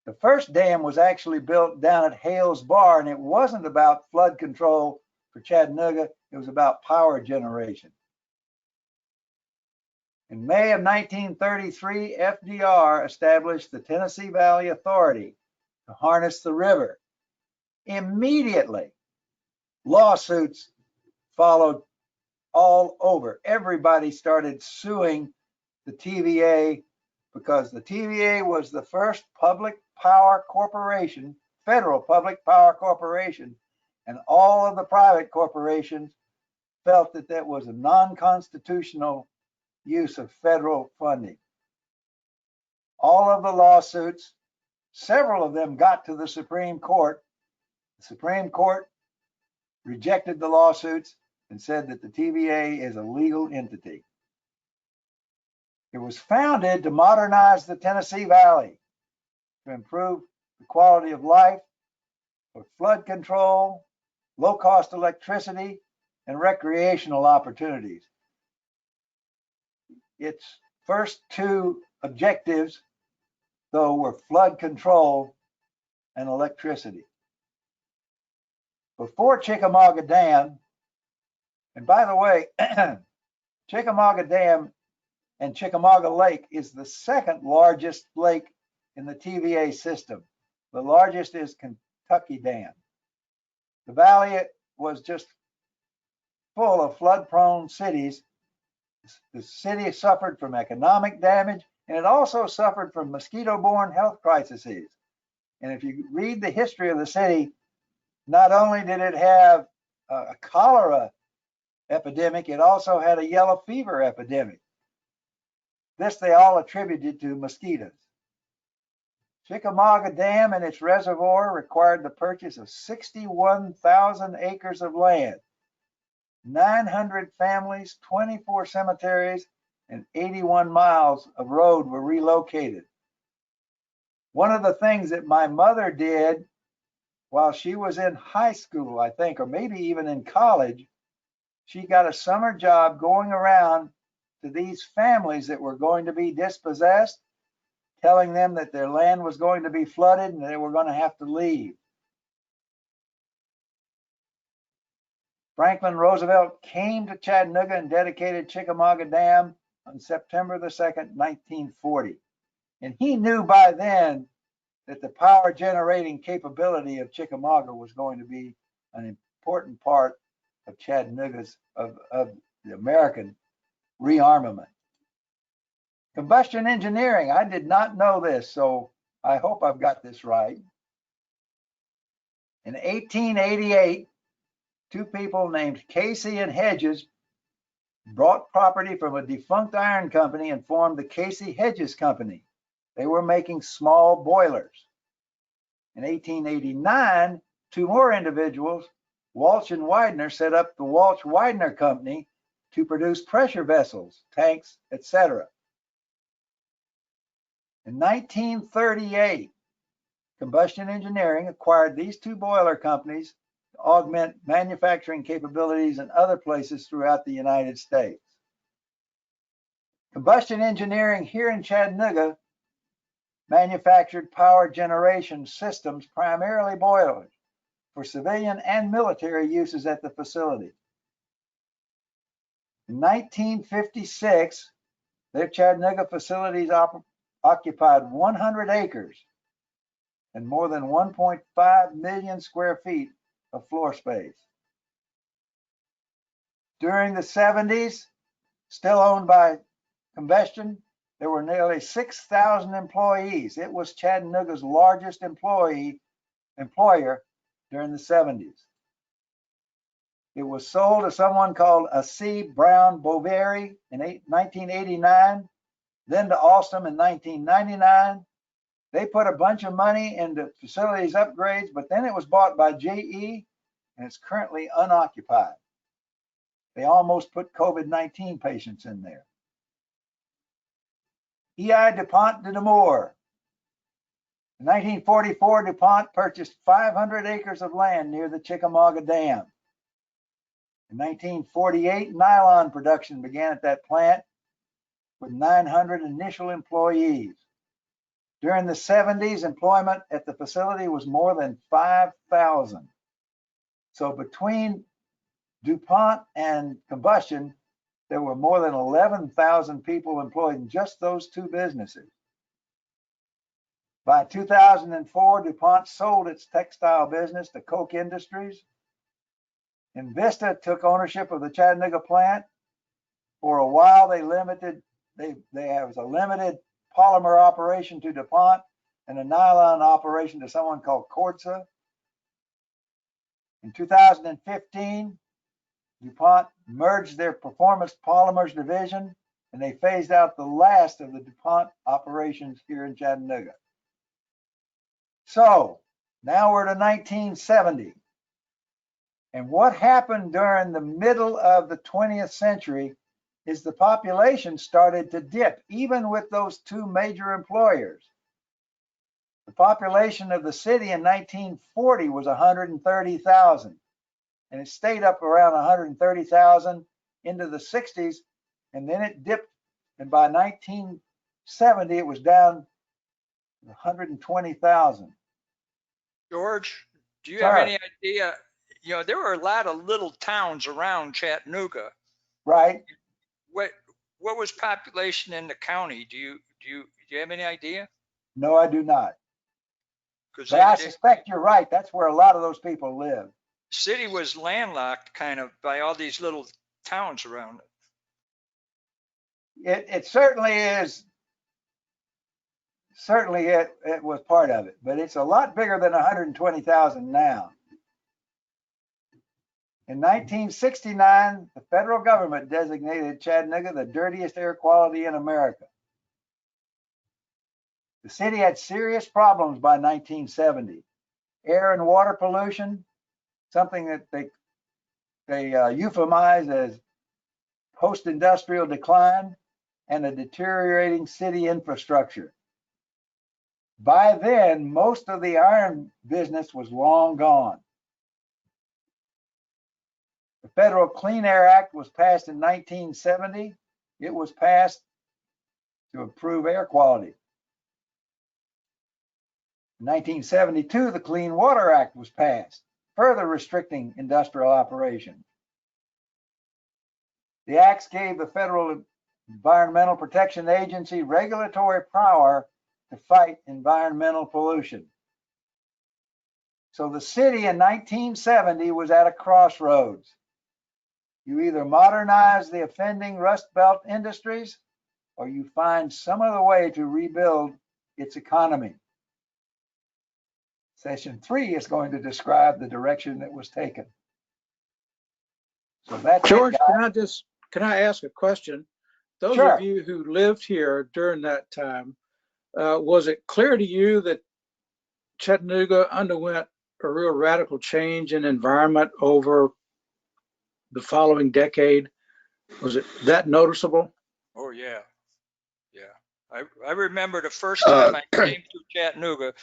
The first dam was actually built down at Hales Bar, and it wasn't about flood control for Chattanooga, it was about power generation. In May of 1933, FDR established the Tennessee Valley Authority to harness the river. Immediately, lawsuits followed all over. Everybody started suing the TVA because the TVA was the first public power corporation, federal public power corporation, and all of the private corporations felt that that was a non-constitutional use of federal funding. All of the lawsuits, several of them got to the Supreme Court. The Supreme Court rejected the lawsuits and said that the TVA is a legal entity. It was founded to modernize the Tennessee Valley, to improve the quality of life, for flood control, low-cost electricity, and recreational opportunities. Its first two objectives, though, were flood control and electricity. Before Chickamauga Dam, and by the way, Chickamauga Dam and Chickamauga Lake is the second largest lake in the TVA system. The largest is Kentucky Dam. The valley was just full of flood-prone cities. The city suffered from economic damage And it also suffered from mosquito-borne health crises. And if you read the history of the city, not only did it have a cholera epidemic, it also had a yellow fever epidemic. This they all attributed to mosquitoes. Chickamauga Dam and its reservoir required the purchase of 61,000 acres of land. 900 families, 24 cemeteries, and 81 miles of road were relocated. One of the things that my mother did while she was in high school, I think, or maybe even in college, she got a summer job going around to these families that were going to be dispossessed, telling them that their land was going to be flooded and they were going to have to leave. Franklin Roosevelt came to Chattanooga and dedicated Chickamauga Dam on September the 2nd, 1940. And he knew by then that the power generating capability of Chickamauga was going to be an important part of Chattanooga's, of the American rearmament. Combustion engineering, I did not know this, so I hope I've got this right. In 1888, two people named Casey and Hedges bought property from a defunct iron company and formed the Casey Hedges Company. They were making small boilers. In 1889, two more individuals, Walsh and Widener, set up the Walsh-Widener Company to produce pressure vessels, tanks, etc. In 1938, Combustion Engineering acquired these two boiler companies to augment manufacturing capabilities in other places throughout the United States. Combustion Engineering here in Chattanooga manufactured power generation systems, primarily boilers, for civilian and military uses at the facility. In 1956, their Chattanooga facilities occupied 100 acres and more than 1.5 million square feet of floor space. During the 70s, still owned by Combustion, there were nearly 6,000 employees. It was Chattanooga's largest employer during the 70s. It was sold to someone called A.C. Brown Boveri in 1989, then to Alstom in 1999. They put a bunch of money into facilities upgrades, but then it was bought by GE and it's currently unoccupied. They almost put COVID-19 patients in there. E.I. DuPont de Nemours. In 1944, DuPont purchased 500 acres of land near the Chickamauga Dam. In 1948, nylon production began at that plant with 900 initial employees. During the 70s, employment at the facility was more than 5,000. So between DuPont and Combustion, there were more than 11,000 people employed in just those two businesses. By 2004, DuPont sold its textile business to Koch Industries. And Vista took ownership of the Chattanooga plant. For a while, there was a limited polymer operation to DuPont and a nylon operation to someone called Corsa. In 2015, DuPont merged their performance polymers division and they phased out the last of the DuPont operations here in Chattanooga. So now we're to 1970. And what happened during the middle of the 20th century is the population started to dip, even with those two major employers. The population of the city in 1940 was 130,000, and it stayed up around 130,000 into the 60s, and then it dipped, and by 1970 it was down to 120,000. George, do you have any idea? You know, there were a lot of little towns around Chattanooga. Right. What was population in the county? Do you have any idea? No, I do not. Because But I suspect you're right. That's where a lot of those people live. the city was landlocked kind of by all these little towns around it. It certainly is certainly it was part of it, but it's a lot bigger than 120,000 now. In 1969, the federal government designated Chattanooga the dirtiest air quality in America. The city had serious problems by 1970. Air and water pollution, something that they euphemize as post-industrial decline, and a deteriorating city infrastructure. By then, most of the iron business was long gone. The Federal Clean Air Act was passed in 1970. It was passed to improve air quality. In 1972, the Clean Water Act was passed, further restricting industrial operations. The acts gave the Federal Environmental Protection Agency regulatory power to fight environmental pollution. So the city in 1970 was at a crossroads. You either modernize the offending Rust Belt industries, or you find some other way to rebuild its economy. Session 3 is going to describe the direction that was taken. So that's George, it, can I ask a question? Those Sure. of you who lived here during that time, was it clear to you that Chattanooga underwent a real radical change in environment over the following decade? Was it that noticeable? Oh, yeah. Yeah. I remember the first time I came to Chattanooga,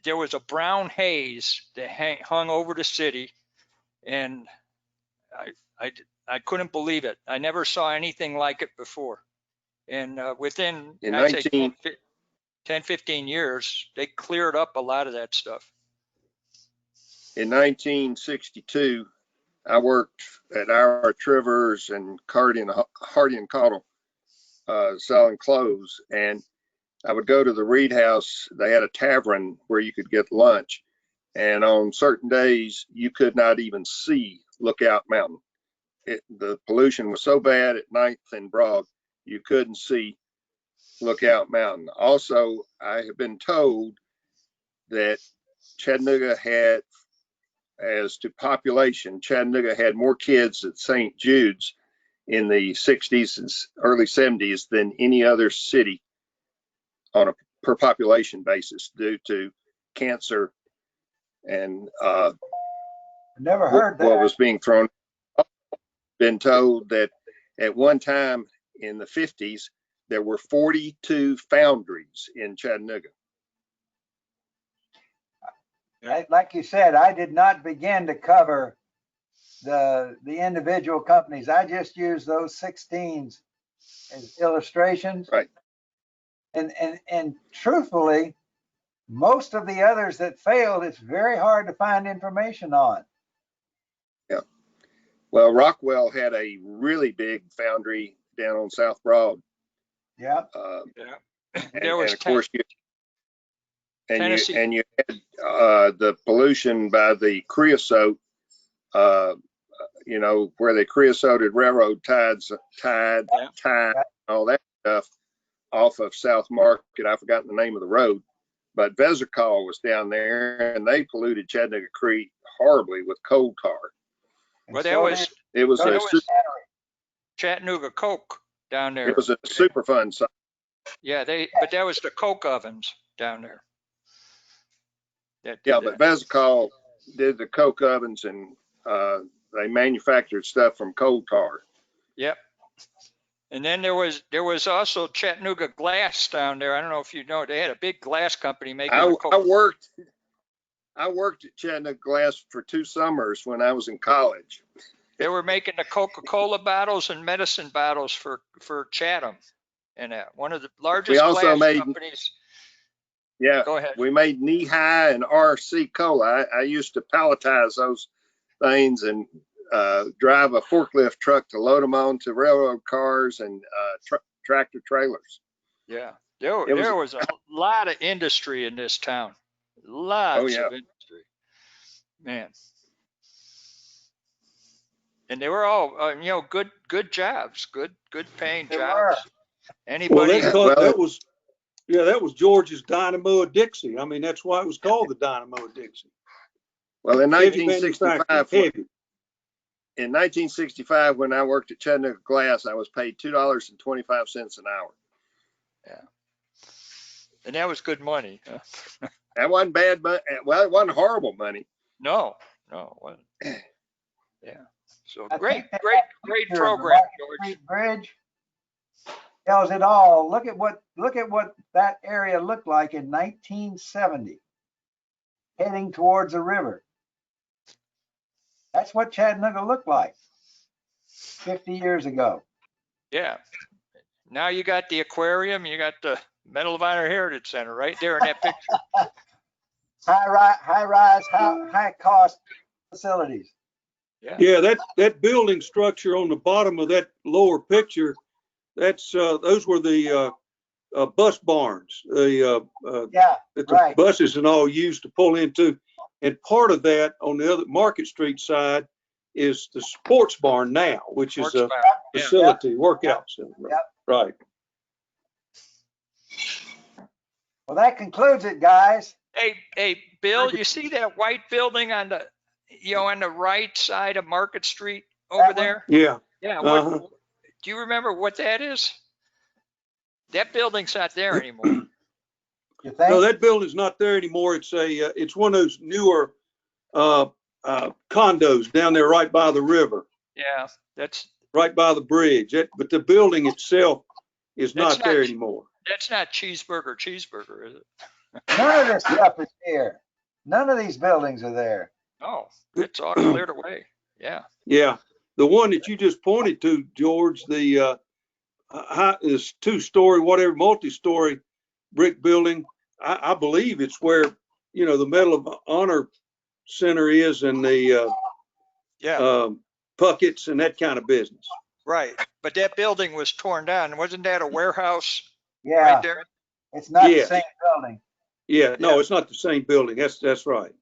there was a brown haze that hung over the city, and I couldn't believe it. I never saw anything like it before. And within, I'd say 10, 15 years, they cleared up a lot of that stuff. In 1962, I worked at our Trivers and Hardy and Cottle, selling clothes, and I would go to the Reed House. They had a tavern where you could get lunch, and on certain days you could not even see Lookout Mountain. The pollution was so bad at 9th and Broad, you couldn't see Lookout Mountain. Also, I have been told that Chattanooga had, as to population, Chattanooga had more kids at St. Jude's in the 60s and early 70s than any other city on a per population basis due to cancer and never heard that. what was being thrown. Been told that at one time in the 50s, there were 42 foundries in Chattanooga. Like you said, I did not begin to cover the individual companies. I just used those 16s as illustrations. Right. And truthfully, most of the others that failed, it's very hard to find information on. Yeah. Well, Rockwell had a really big foundry down on South Broad. Yeah. Yeah. And of course, you had the pollution by the creosote, where they creosoted railroad ties, all that stuff off of South Market. I've forgotten the name of the road, but Vesicol was down there, and they polluted Chattanooga Creek horribly with coal tar. Well, it was Chattanooga Coke down there. It was a Superfund site. Yeah, but that was the Coke ovens down there. But Vesicol did the Coke ovens, and they manufactured stuff from coal tar. Yep. And then there was also Chattanooga Glass down there. I don't know if you know, they had a big glass company making I worked at Chattanooga Glass for 2 summers when I was in college. They were making the Coca-Cola bottles and medicine bottles for Chatham, and one of the largest glass companies. Yeah, go ahead. We made knee-high and RC Cola. I used to palletize those things and drive a forklift truck to load them onto railroad cars and tractor trailers. Yeah, there was a lot of industry in this town. Lots of industry, man. And they were all, good jobs, good paying jobs. Anybody? Well, that was Yeah, that was George's Dynamo of Dixie. I mean, that's why it was called the Dynamo of Dixie. Well, in Heavy 1965, manufacturing, heavy. in 1965, when I worked at Chattanooga Glass, I was paid $2.25 an hour. Yeah. And that was good money. Huh? That wasn't bad, but well, it wasn't horrible money. No, it wasn't. Yeah. So I great think that great picture of the program, Market George. Street Bridge tells it all. Look at what that area looked like in 1970, heading towards the river. That's what Chattanooga looked like 50 years ago. Yeah. Now you got the aquarium, you got the Medal of Honor Heritage Center right there in that picture. High rise, high cost facilities. Yeah. Yeah, that building structure on the bottom of that lower picture, that's those were the bus barns. Yeah, That the right. buses and all used to pull into. And part of that on the other Market Street side is the sports barn now, which is a facility, workout center. Yep. Right. Well, that concludes it, guys. Hey, Bill, you see that white building on the, on the right side of Market Street over there? Yeah. Yeah. Uh-huh. Do you remember what that is? That building's not there anymore. You think? No, that building's not there anymore. It's one of those newer condos down there right by the river, Yeah, that's right by the bridge. But the building itself is That's not there not- anymore. not Cheeseburger, is it? None of this stuff is here. None of these buildings are there. No, it's all cleared away. Yeah. Yeah. The one that you just pointed to, George, the is 2-story, whatever, multi-story brick building. I believe it's where, the Medal of Honor Center is and the Puckett's and that kind of business. Right. But that building was torn down. Wasn't that a warehouse Yeah, right there? it's not the Yeah. same building. Yeah, no, Yeah. it's not the same building. That's right.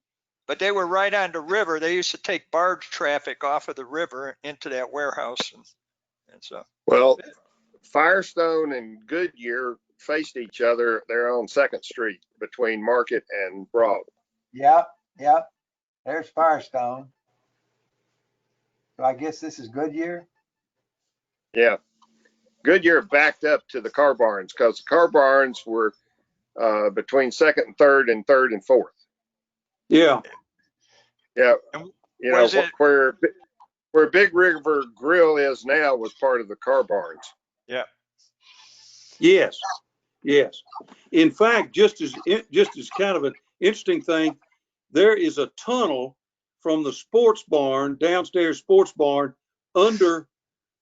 But they were right on the river. They used to take barge traffic off of the river into that warehouse. And so. Well, Firestone and Goodyear faced each other there on 2nd Street between Market and Broad. Yep. There's Firestone. So I guess this is Goodyear. Yeah. Goodyear backed up to the car barns because the car barns were between 2nd and 3rd and 3rd and 4th. Yeah. Yeah. And You know, where Big River Grill is now was part of the car barns. Yeah. Yes. In fact, just as kind of an interesting thing, there is a tunnel from the sports barn, downstairs sports barn, under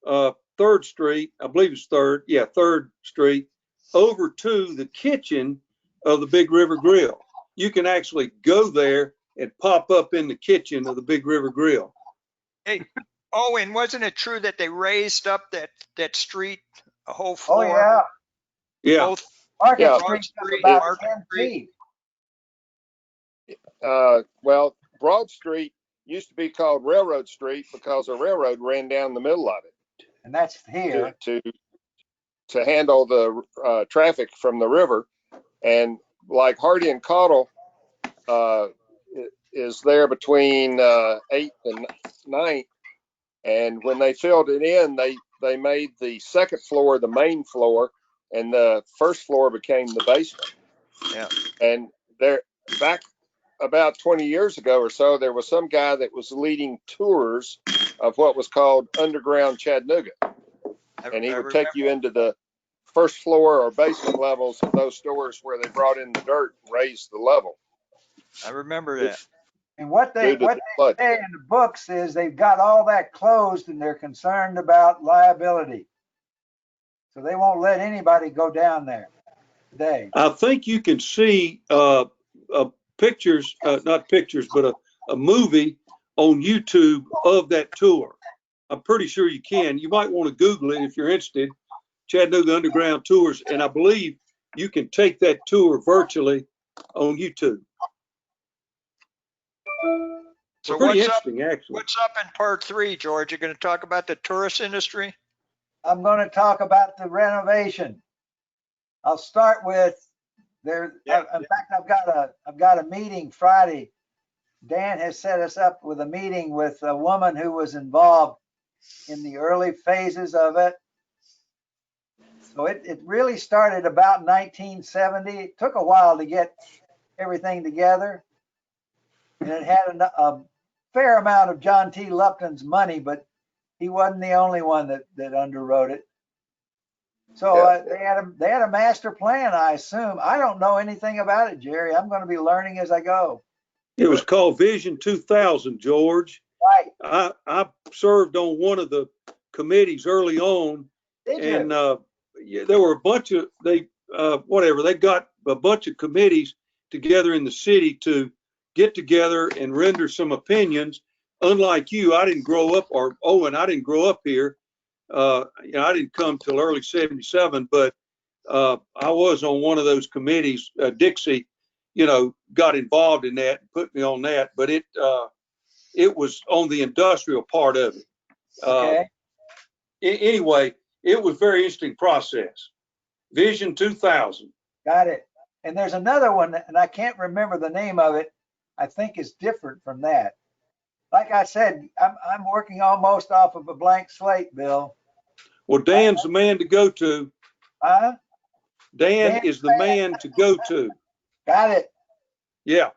3rd Street, I believe it's 3rd, 3rd Street, over to the kitchen of the Big River Grill. You can actually go there and pop up in the kitchen of the Big River Grill. Hey, and wasn't it true that they raised up that street a whole Oh, floor? yeah. Yeah. Both Market Yeah. Street is Street, about Market 10 Street. feet. Well, Broad Street used to be called Railroad Street because a railroad ran down the middle of it And that's here. to handle the traffic from the river. And like Hardy and Cottle is there between 8th and 9th. And when they filled it in, they made the 2nd floor the main floor, and the 1st floor became the basement. Yeah. And there, back about 20 years ago or so, there was some guy that was leading tours of what was called Underground Chattanooga. And he would take you into the 1st floor or basement levels of those stores where they brought in the dirt and raised the level. I remember that. And what they say in the books is they've got all that closed and they're concerned about liability. So they won't let anybody go down there today. I think you can see pictures, not pictures, but a movie on YouTube of that tour. I'm pretty sure you can. You might want to Google it if you're interested. Chattanooga Underground Tours. And I believe you can take that tour virtually on YouTube. So pretty interesting, actually. What's up in part 3, George? You're going to talk about the tourist industry? I'm going to talk about the renovation. I'll start with Yeah. In fact, I've got a meeting Friday. Dan has set us up with a meeting with a woman who was involved in the early phases of it. So it really started about 1970. It took a while to get everything together. And it had a fair amount of John T. Lupton's money, but he wasn't the only one that underwrote it. So they had a master plan, I assume. I don't know anything about it, Jerry. I'm going to be learning as I go. It was called Vision 2000, George. Right. I served on one of the committees early on, Did you? and yeah, there were a bunch of they got a bunch of committees together in the city to get together and render some opinions. Unlike you, I didn't grow up, or Owen, I didn't grow up here. I didn't come till early '77, but I was on one of those committees. Dixie, got involved in that and put me on that, but it was on the industrial part of it. Okay. Anyway, it was a very interesting process. Vision 2000. Got it. And there's another one, and I can't remember the name of it. I think it's different from that. Like I said, I'm working almost off of a blank slate, Bill. Well, Dan's the man to go to. Huh? Dan is the man to go to. Got it. Yeah.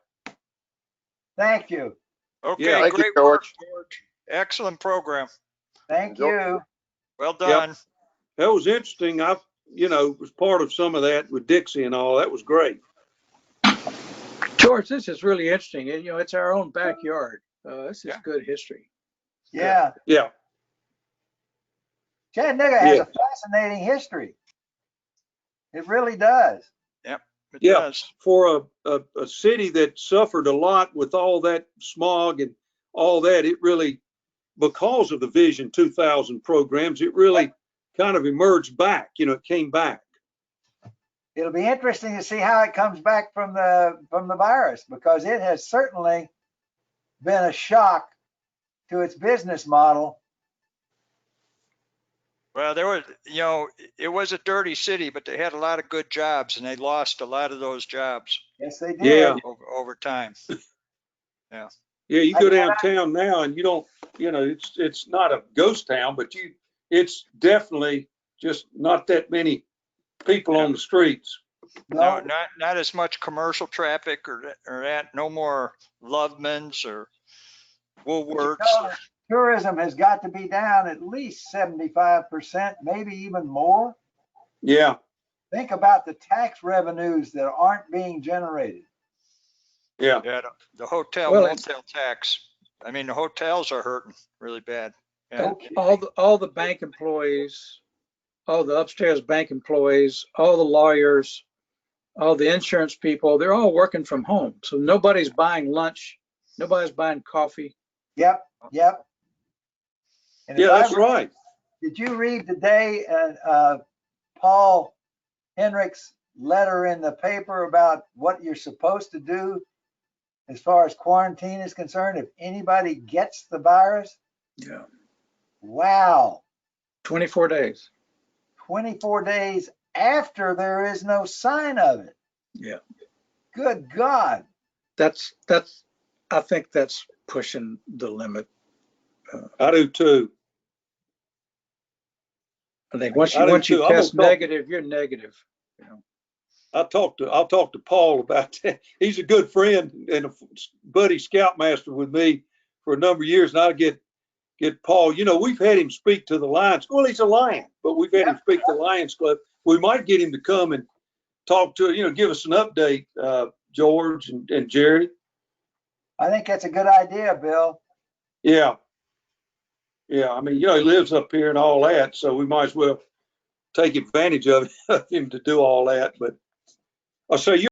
Thank you. Okay, Yeah, thank you, great work, George. George. Excellent program. Thank you. Well done. That was interesting. I, was part of some of that with Dixie and all. That was great. George, this is really interesting. And, it's our own backyard. This is good history. Yeah. Yeah. Chattanooga has a fascinating history. It really does. It Yeah. does. For a city that suffered a lot with all that smog and all that, it really, because of the Vision 2000 programs, it really kind of emerged back. It came back. It'll be interesting to see how it comes back from the virus, because it has certainly been a shock to its business model. Well, it was a dirty city, but they had a lot of good jobs, and they lost a lot of those jobs Yes, they did. Yeah. over time. Yeah, you go downtown now and you don't, it's not a ghost town, but it's definitely just not that many people on the streets. No, not as much commercial traffic or that. No more Lovemans or Woolworths. Tourism has got to be down at least 75%, maybe even more. Yeah. Think about the tax revenues that aren't being generated. Yeah. Yeah, the hotel motel tax. I mean, the hotels are hurting really bad. Yeah. Okay. All the bank employees, all the upstairs bank employees, all the lawyers, all the insurance people, they're all working from home. So nobody's buying lunch. Nobody's buying coffee. Yep. And Yeah, that's right. Did you read today Paul Henrich's letter in the paper about what you're supposed to do as far as quarantine is concerned if anybody gets the virus? Yeah. Wow. 24 days. 24 days after there is no sign of it. Yeah. Good God. I think that's pushing the limit. I do too. I think once you test negative, you're negative. I'll talk to Paul about that. He's a good friend and a buddy scoutmaster with me for a number of years. And I'll get Paul, we've had him speak to the Lions. Well, he's a Lion, but we've had him speak to the Lions Club. We might get him to come and talk to, give us an update, George and Jerry. I think that's a good idea, Bill. Yeah. Yeah. I mean, he lives up here and all that, so we might as well take advantage of him to do all that. But I'll say